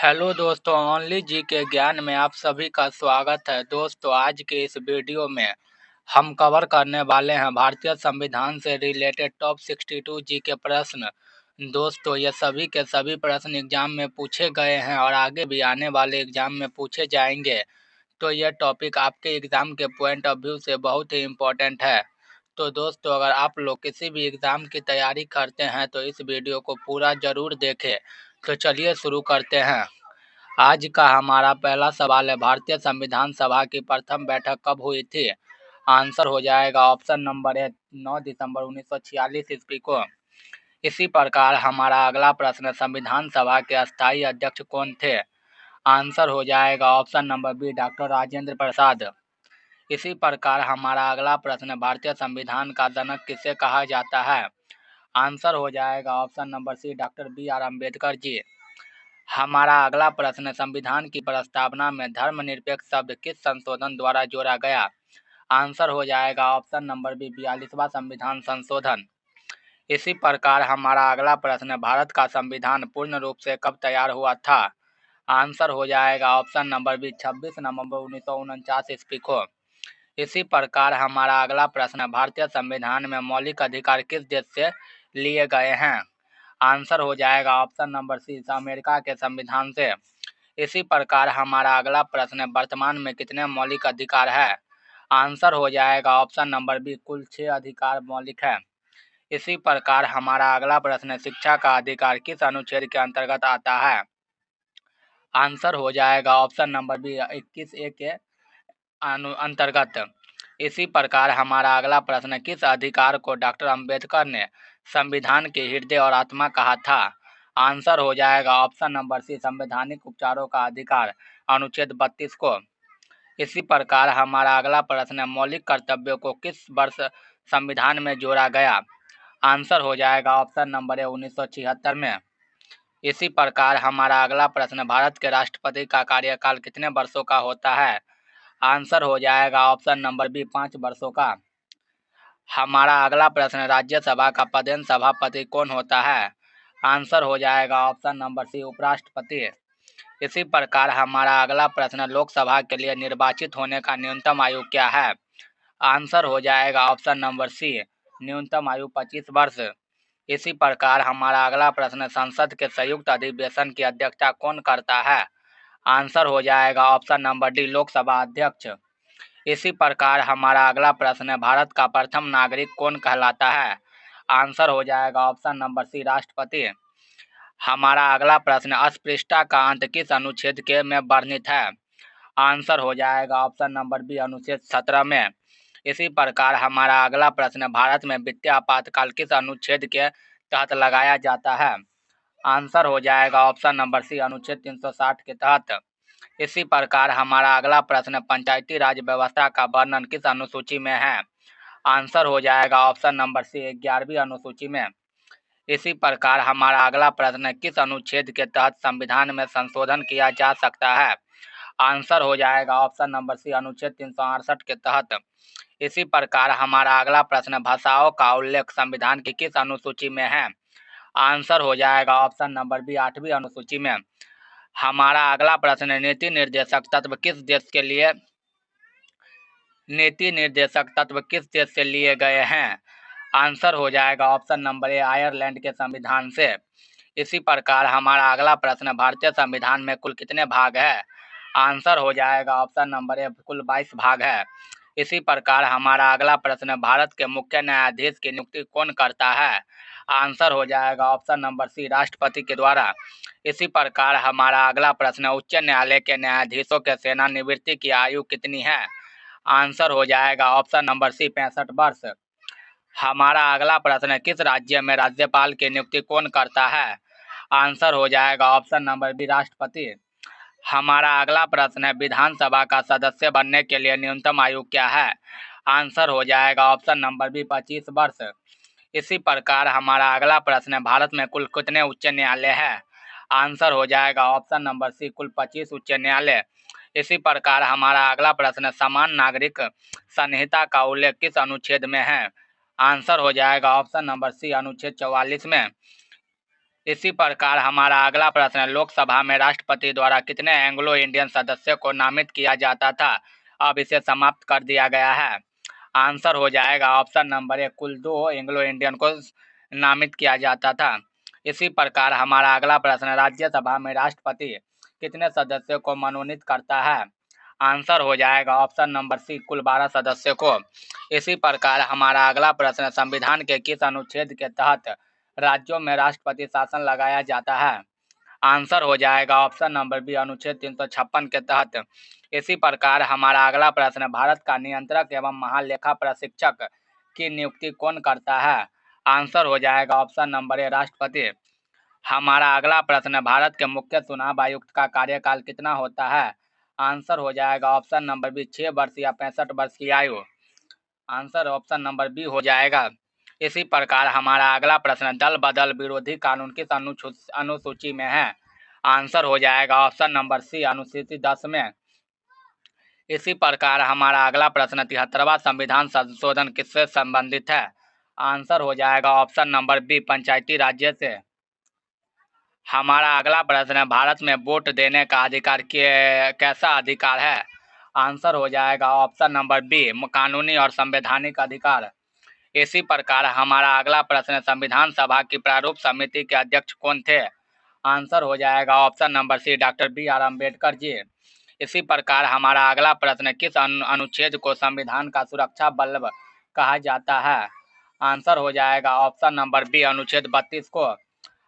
Hello दोस्तों, only जी के ज्ञान में आप सभी का स्वागत है। दोस्तों, आज के इस वीडियो में हम कवर करने वाले हैं भारतीय संविधान से रिलेटेड टॉप 62 जी के प्रश्न। दोस्तों, ये सभी के सभी प्रश्न एग्जाम में पूछे गए हैं और आगे भी आने वाले एग्जाम में पूछे जाएंगे। तो यह टॉपिक आपके एग्ज़ाम के पॉइंट ऑफ व्यू से बहुत ही इम्पोर्टेंट है। तो दोस्तों, अगर आप लोग किसी भी एग्ज़ाम की तैयारी करते हैं तो इस वीडियो को पूरा ज़रूर देखें। तो चलिए शुरू करते हैं। आज का हमारा पहला सवाल है, भारतीय संविधान सभा की प्रथम बैठक कब हुई थी? आंसर हो जाएगा ऑप्शन नंबर ए 9 दिसंबर 1946 ईस्वी को। इसी प्रकार हमारा अगला प्रश्न, संविधान सभा के अस्थायी अध्यक्ष कौन थे? आंसर हो जाएगा option number B doctor Rajendra Prasad. इसी प्रकार हमारा अगला प्रश्न, भारतीय संविधान का जनक किसे कहा जाता है? आंसर हो जाएगा option number C doctor B R. Ambedkar ji. हमारा अगला प्रश्न, संविधान की प्रस्तावना में धर्मनिरपेक्ष शब्द किस संशोधन द्वारा जोड़ा गया? आंसर हो जाएगा ऑप्शन नंबर बी 42वां संविधान संशोधन। इसी प्रकार हमारा अगला प्रश्न, भारत का संविधान पूर्ण रूप से कब तैयार हुआ था? आंसर हो जाएगा ऑप्शन नंबर बी 26 नवंबर 1949 ईस्वी को। इसी प्रकार हमारा अगला प्रश्न, भारतीय संविधान में मौलिक अधिकार किस देश से लिए गए हैं? आंसर हो जाएगा ऑप्शन नंबर सी अमेरिका के संविधान से। इसी प्रकार हमारा अगला प्रश्न, वर्तमान में कितने मौलिक अधिकार है? आंसर हो जाएगा ऑप्शन नंबर बी कुल 6 अधिकार मौलिक है। इसी प्रकार हमारा अगला प्रश्न, शिक्षा का अधिकार किस अनुच्छेद के अंतर्गत आता है? आंसर हो जाएगा ऑप्शन नंबर बी 21A के अंतर्गत। इसी प्रकार हमारा अगला प्रश्न, किस अधिकार को डॉक्टर अंबेडकर ने संविधान के हृदय और आत्मा कहा था? आंसर हो जाएगा ऑप्शन नंबर सी संवैधानिक उपचारों का अधिकार, अनुच्छेद 32 को। इसी प्रकार हमारा अगला प्रश्न, मौलिक कर्तव्यों को किस वर्ष संविधान में जोड़ा गया? आंसर हो जाएगा ऑप्शन नंबर ए 1976 में। इसी प्रकार हमारा अगला प्रश्न, भारत के राष्ट्रपति का कार्यकाल कितने वर्षों का होता है? आंसर हो जाएगा ऑप्शन नंबर बी 5 वर्षों का। हमारा अगला प्रश्न, राज्यसभा का पदेन सभापति कौन होता है? आंसर हो जाएगा ऑप्शन नंबर सी उपराष्ट्रपति। इसी प्रकार हमारा अगला प्रश्न, लोकसभा के लिए निर्वाचित होने का न्यूनतम आयु क्या है? आंसर हो जाएगा ऑप्शन नंबर सी न्यूनतम आयु 25 वर्ष। इसी प्रकार हमारा अगला प्रश्न, संसद के संयुक्त अधिवेशन की अध्यक्षता कौन करता है? आंसर हो जाएगा ऑप्शन नंबर डी लोकसभा अध्यक्ष। इसी प्रकार हमारा अगला प्रश्न है, भारत का प्रथम नागरिक कौन कहलाता है? आंसर हो जाएगा ऑप्शन नंबर सी राष्ट्रपति। हमारा अगला प्रश्न, अस्पृश्यता का अंत किस अनुच्छेद के में वर्णित है? आंसर हो जाएगा ऑप्शन नंबर बी अनुच्छेद 17 में। इसी प्रकार हमारा अगला प्रश्न, भारत में वित्तीय आपातकाल किस अनुच्छेद के तहत लगाया जाता है? आंसर हो जाएगा ऑप्शन नंबर सी अनुच्छेद 360 के तहत। इसी प्रकार हमारा अगला प्रश्न, पंचायती राज व्यवस्था का वर्णन किस अनुसूची में है? आंसर हो जाएगा ऑप्शन नंबर सी 11वीं अनुसूची में। इसी प्रकार हमारा अगला प्रश्न, किस अनुच्छेद के तहत संविधान में संशोधन किया जा सकता है? आंसर हो जाएगा ऑप्शन नंबर सी अनुच्छेद 368 के तहत। इसी प्रकार हमारा अगला प्रश्न, भाषाओं का उल्लेख संविधान की किस अनुसूची में है? आंसर हो जाएगा ऑप्शन नंबर बी 8वीं अनुसूची में। हमारा अगला प्रश्न, नीति निर्देशक तत्व किस देश से लिए गए हैं? आंसर हो जाएगा ऑप्शन नंबर ए आयरलैंड के संविधान से। इसी प्रकार हमारा अगला प्रश्न, भारतीय संविधान में कुल कितने भाग है? आंसर हो जाएगा ऑप्शन नंबर ए कुल 22 भाग है। इसी प्रकार हमारा अगला प्रश्न, भारत के मुख्य न्यायाधीश की नियुक्ति कौन करता है? आंसर हो जाएगा ऑप्शन नंबर सी राष्ट्रपति के द्वारा। इसी प्रकार हमारा अगला प्रश्न, उच्च न्यायालय के न्यायाधीशों के सेवानिवृत्ति की आयु कितनी है? आंसर हो जाएगा ऑप्शन नंबर सी 65 वर्ष। हमारा अगला प्रश्न, किस राज्य में राज्यपाल की नियुक्ति कौन करता है? आंसर हो जाएगा ऑप्शन नंबर बी राष्ट्रपति। हमारा अगला प्रश्न है, विधानसभा का सदस्य बनने के लिए न्यूनतम आयु क्या है? आंसर हो जाएगा ऑप्शन नंबर बी 25 वर्ष। इसी प्रकार हमारा अगला प्रश्न है, भारत में कुल कितने उच्च न्यायालय है? आंसर हो जाएगा ऑप्शन नंबर सी कुल 25 उच्च न्यायालय। इसी प्रकार हमारा अगला प्रश्न, समान नागरिक संहिता का उल्लेख किस अनुच्छेद में है? आंसर हो जाएगा ऑप्शन नंबर सी अनुच्छेद 44 में। इसी प्रकार हमारा अगला प्रश्न, लोकसभा में राष्ट्रपति द्वारा कितने एंग्लो इंडियन सदस्यों को नामित किया जाता था? अब इसे समाप्त कर दिया गया है। आंसर हो जाएगा ऑप्शन नंबर ए, कुल 2 एंग्लो इंडियन को नामित किया जाता था। इसी प्रकार हमारा अगला प्रश्न, राज्यसभा में राष्ट्रपति कितने सदस्यों को मनोनीत करता है? आंसर हो जाएगा ऑप्शन नंबर सी, कुल 12 सदस्यों को। इसी प्रकार हमारा अगला प्रश्न, संविधान के किस अनुच्छेद के तहत राज्यों में राष्ट्रपति शासन लगाया जाता है? आंसर हो जाएगा ऑप्शन नंबर बी, अनुच्छेद 356 के तहत। इसी प्रकार हमारा अगला प्रश्न, भारत का नियंत्रक एवं महालेखा परीक्षक की नियुक्ति कौन करता है? आंसर हो जाएगा ऑप्शन नंबर ए, राष्ट्रपति। हमारा अगला प्रश्न, भारत के मुख्य चुनाव आयुक्त का कार्यकाल कितना होता है? आंसर हो जाएगा ऑप्शन नंबर बी, 6 वर्ष या 65 वर्ष की आयु। आंसर ऑप्शन नंबर बी हो जाएगा। इसी प्रकार हमारा अगला प्रश्न, दल बदल विरोधी कानून किस अनुसूची में है? आंसर हो जाएगा ऑप्शन नंबर सी, अनुसूची 10 में। इसी प्रकार हमारा अगला प्रश्न, 73वां संविधान संशोधन किससे संबंधित है? आंसर हो जाएगा ऑप्शन नंबर बी, पंचायती राज्य से। हमारा अगला प्रश्न, भारत में वोट देने का अधिकार कैसा अधिकार है? आंसर हो जाएगा ऑप्शन नंबर बी, कानूनी और संवैधानिक अधिकार। इसी प्रकार हमारा अगला प्रश्न, संविधान सभा की प्रारूप समिति के अध्यक्ष कौन थे? आंसर हो जाएगा option number C, doctor BR Ambedkar ji. इसी प्रकार हमारा अगला प्रश्न, किस अनुच्छेद को संविधान का सुरक्षा बल्ब कहा जाता है? आंसर हो जाएगा ऑप्शन नंबर बी, अनुच्छेद 32 को।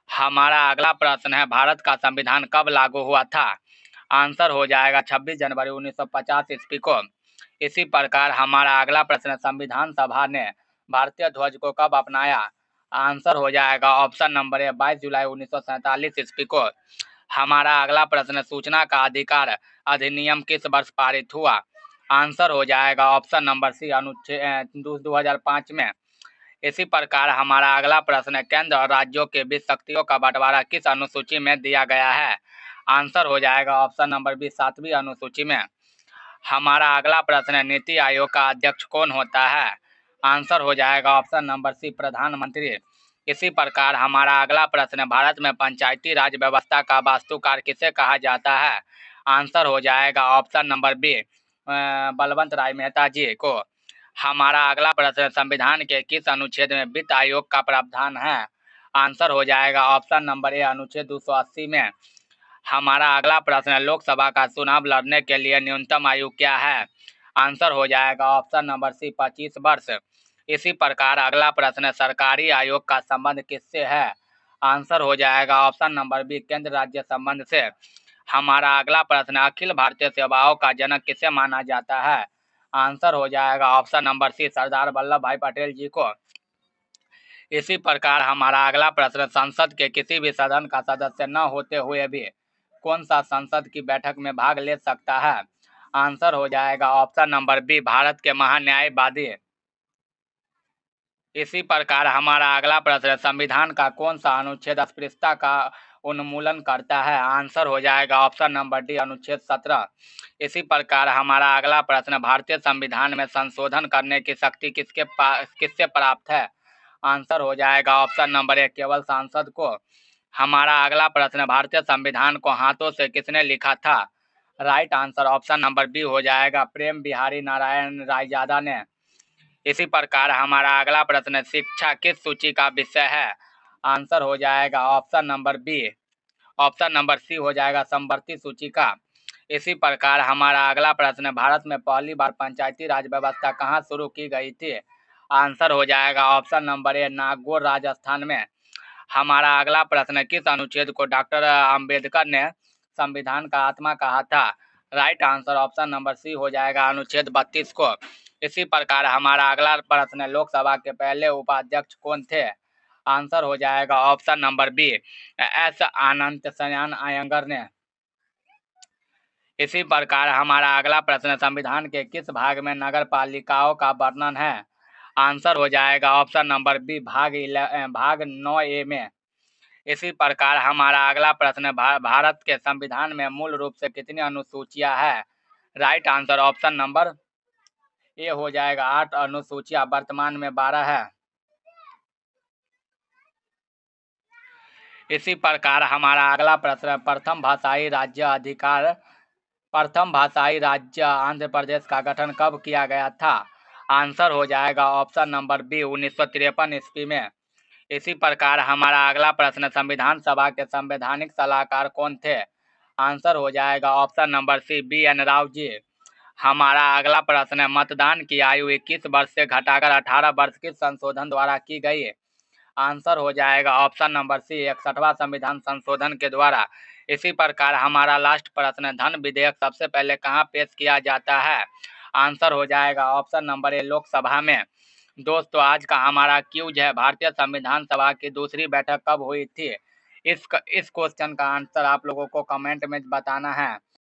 हमारा अगला प्रश्न है, भारत का संविधान कब लागू हुआ था? आंसर हो जाएगा 26 जनवरी 1950 ईस्वी को। इसी प्रकार हमारा अगला प्रश्न, संविधान सभा ने भारतीय ध्वज को कब अपनाया? आंसर हो जाएगा ऑप्शन नंबर ए, 22 जुलाई 1947 ईस्वी को। हमारा अगला प्रश्न, सूचना का अधिकार अधिनियम किस वर्ष पारित हुआ? आंसर हो जाएगा ऑप्शन नंबर सी, अनुच्छेद 2005 में। इसी प्रकार हमारा अगला प्रश्न, केंद्र और राज्यों के बीच शक्तियों का बंटवारा किस अनुसूची में दिया गया है? आंसर हो जाएगा ऑप्शन नंबर बी, 7वीं अनुसूची में। हमारा अगला प्रश्न, नीति आयोग का अध्यक्ष कौन होता है? आंसर हो जाएगा ऑप्शन नंबर सी, प्रधानमंत्री। इसी प्रकार हमारा अगला प्रश्न, भारत में पंचायती राज व्यवस्था का वास्तुकार किसे कहा जाता है? आंसर हो जाएगा ऑप्शन नंबर बी, बलवंत राय मेहता जी को। हमारा अगला प्रश्न, संविधान के किस अनुच्छेद में वित्त आयोग का प्रावधान है? आंसर हो जाएगा ऑप्शन नंबर ए, अनुच्छेद 280 में। हमारा अगला प्रश्न, लोकसभा का चुनाव लड़ने के लिए न्यूनतम आयु क्या है? आंसर हो जाएगा ऑप्शन नंबर सी, 25 वर्ष। इसी प्रकार अगला प्रश्न, सरकारी आयोग का संबंध किससे है? आंसर हो जाएगा ऑप्शन नंबर बी, केंद्र राज्य संबंध से। हमारा अगला प्रश्न, अखिल भारतीय सेवाओं का जनक किसे माना जाता है? आंसर हो जाएगा ऑप्शन नंबर सी, सरदार वल्लभ भाई पटेल जी को। इसी प्रकार हमारा अगला प्रश्न, संसद के किसी भी सदन का सदस्य न होते हुए भी कौन सा संसद की बैठक में भाग ले सकता है? आंसर हो जाएगा ऑप्शन नंबर बी, भारत के महान्यायवादी। इसी प्रकार हमारा अगला प्रश्न, संविधान का कौन सा अनुच्छेद अस्पृश्यता का उन्मूलन करता है? आंसर हो जाएगा ऑप्शन नंबर डी, अनुच्छेद 17। इसी प्रकार हमारा अगला प्रश्न, भारतीय संविधान में संशोधन करने की शक्ति किससे प्राप्त है? आंसर हो जाएगा ऑप्शन नंबर ए, केवल सांसद को। हमारा अगला प्रश्न, भारतीय संविधान को हाथों से किसने लिखा था? Right answer option number B हो जाएगा, प्रेम बिहारी नारायण रायजादा ने। इसी प्रकार हमारा अगला प्रश्न, शिक्षा किस सूची का विषय है? आंसर हो जाएगा option number B, option number C हो जाएगा, समवर्ती सूची का। इसी प्रकार हमारा अगला प्रश्न, भारत में पहली बार पंचायती राज व्यवस्था कहाँ शुरू की गई थी? आंसर हो जाएगा option number A, Nagaur Rajasthan में। हमारा अगला प्रश्न, किस अनुच्छेद को डॉक्टर अंबेडकर ने संविधान का आत्मा कहा था? Right answer option number C हो जाएगा, अनुच्छेद 32 को। इसी प्रकार हमारा अगला प्रश्न, लोकसभा के पहले उपाध्यक्ष कौन थे? आंसर हो जाएगा ऑप्शन नंबर बी, एस अनंत शयन अयंगर ने। इसी प्रकार हमारा अगला प्रश्न, संविधान के किस भाग में नगर पालिकाओं का वर्णन है? आंसर हो जाएगा ऑप्शन नंबर बी, भाग 9A में। इसी प्रकार हमारा अगला प्रश्न, भारत के संविधान में मूल रूप से कितनी अनुसूचियां हैं? Right answer option number A हो जाएगा, 8 अनुसूचियां, वर्तमान में 12 है। इसी प्रकार हमारा अगला प्रश्न, प्रथम भाषाई राज्य आंध्र प्रदेश का गठन कब किया गया था? आंसर हो जाएगा ऑप्शन नंबर बी, 1953 ईस्वी में। इसी प्रकार हमारा अगला प्रश्न, संविधान सभा के संवैधानिक सलाहकार कौन थे? आंसर हो जाएगा option number C, BN Rao ji. हमारा अगला प्रश्न है, मतदान की आयु 21 वर्ष से घटाकर 18 वर्ष किस संशोधन द्वारा की गई? आंसर हो जाएगा ऑप्शन नंबर सी, 61वां संविधान संशोधन के द्वारा। इसी प्रकार हमारा लास्ट प्रश्न, धन विधेयक सबसे पहले कहाँ पेश किया जाता है? आंसर हो जाएगा ऑप्शन नंबर ए, लोकसभा में। दोस्तों, आज का हमारा क्यूज है, भारतीय संविधान सभा की दूसरी बैठक कब हुई थी? इस क्वेश्चन का आंसर आप लोगों को कमेंट में बताना है।